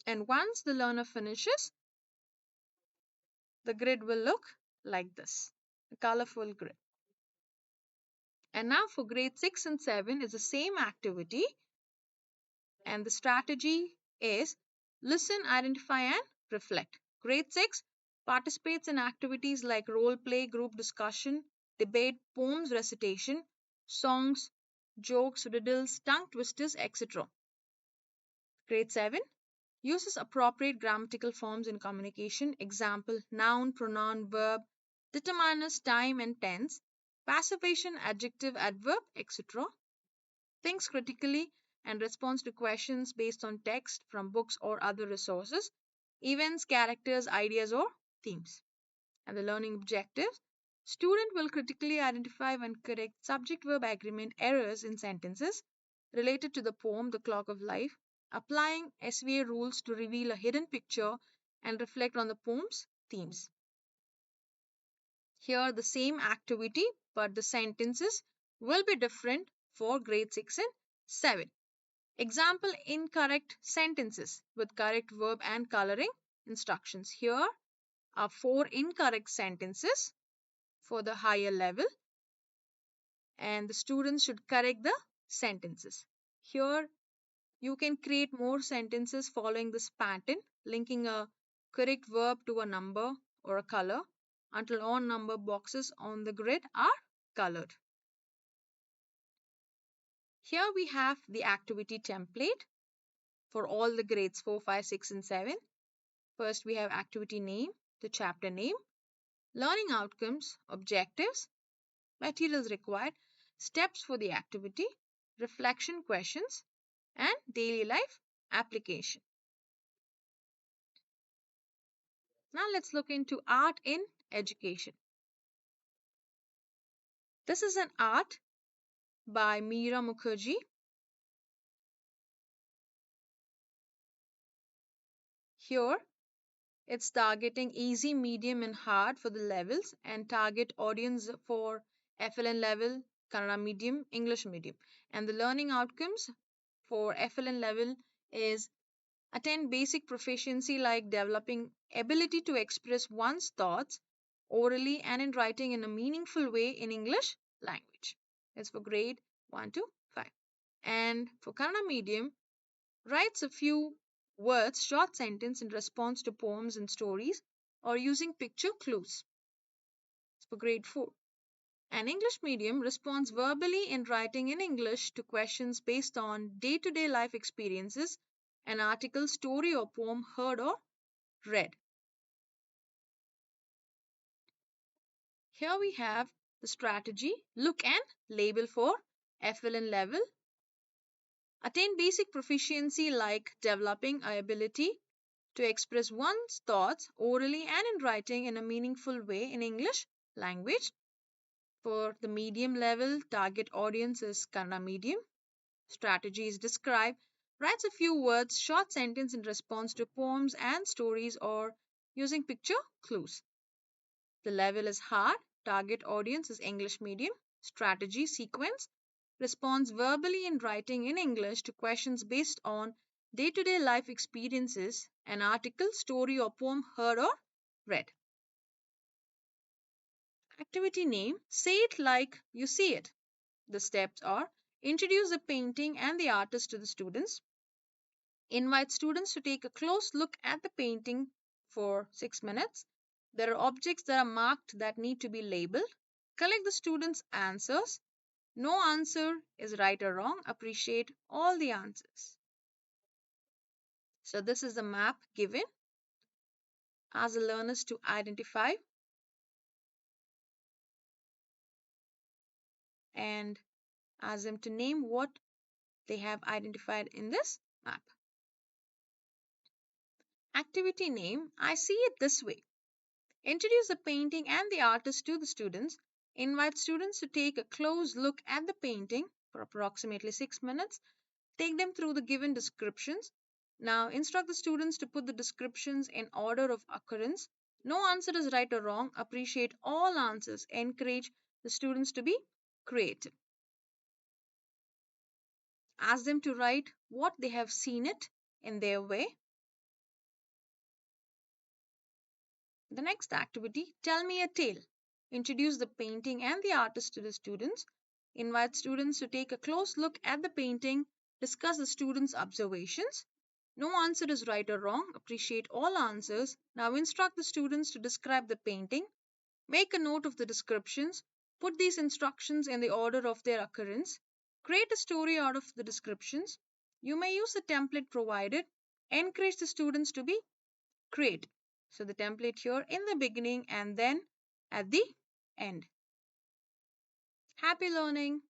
S3: And once the learner finishes, the grid will look like this, a colorful grid. And now for grade 6 and 7 is the same activity, and the strategy is listen, identify and reflect. Grade 6 participates in activities like role play, group discussion, debate, poems recitation, songs, jokes, riddles, tongue twisters, etc. Grade 7 uses appropriate grammatical forms in communication. Example, noun, pronoun, verb, determiners, time and tense, passivation, adjective, adverb, etc. Thinks critically and responds to questions based on text from books or other resources, events, characters, ideas, or themes. And the learning objectives. Student will critically identify and correct subject-verb agreement errors in sentences related to the poem The Clock of Life, applying SVA rules to reveal a hidden picture and reflect on the poem's themes. Here, the same activity, but the sentences will be different for grade 6 and 7. Example, incorrect sentences with correct verb and coloring instructions. Here are four incorrect sentences for the higher level, and the students should correct the sentences. Here you can create more sentences following this pattern, linking a correct verb to a number or a color until all number boxes on the grid are colored. Here we have the activity template for all the grades 4, 5, 6 and 7. First we have activity name, the chapter name. Learning outcomes, objectives, materials required, steps for the activity, reflection questions, and daily life application. Now let's look into art in education. This is an art by Meera Mukherjee. Here, it's targeting easy, medium, and hard for the levels and target audience for FLN level, Kannada medium, English medium. And the learning outcomes for FLN level is attain basic proficiency like developing ability to express one's thoughts orally and in writing in a meaningful way in English language. It's for grade 1 to 5. And for Kannada medium, writes a few words, short sentence in response to poems and stories or using picture clues. It's for grade 4. An English medium responds verbally in writing in English to questions based on day to day life experiences, an article, story, or poem heard or read. Here we have the strategy look and label for FLN level. Attain basic proficiency like developing a ability to express one's thoughts orally and in writing in a meaningful way in English language. For the medium level, target audience is Kannada medium. Strategies describe writes a few words, short sentence in response to poems and stories or using picture clues. The level is hard, target audience is English medium. Strategy sequence responds verbally in writing in English to questions based on day to day life experiences, an article, story, or poem heard or read. Activity name say it like you see it. The steps are introduce the painting and the artist to the students, invite students to take a close look at the painting for 6 minutes. There are objects that are marked that need to be labeled. Collect the students' answers. No answer is right or wrong. Appreciate all the answers. So, this is the map given. Ask the learners to identify and ask them to name what they have identified in this map. Activity name I see it this way. Introduce the painting and the artist to the students. Invite students to take a close look at the painting for approximately 6 minutes. Take them through the given descriptions. Now, instruct the students to put the descriptions in order of occurrence. No answer is right or wrong. Appreciate all answers. Encourage the students to be creative. Ask them to write what they have seen it in their way. The next activity, tell me a tale. Introduce the painting and the artist to the students. Invite students to take a close look at the painting. Discuss the students' observations. No answer is right or wrong. Appreciate all answers. Now instruct the students to describe the painting. Make a note of the descriptions. Put these instructions in the order of their occurrence. Create a story out of the descriptions. You may use the template provided. Encourage the students to be creative. So the template here in the beginning and then at the end. Happy learning!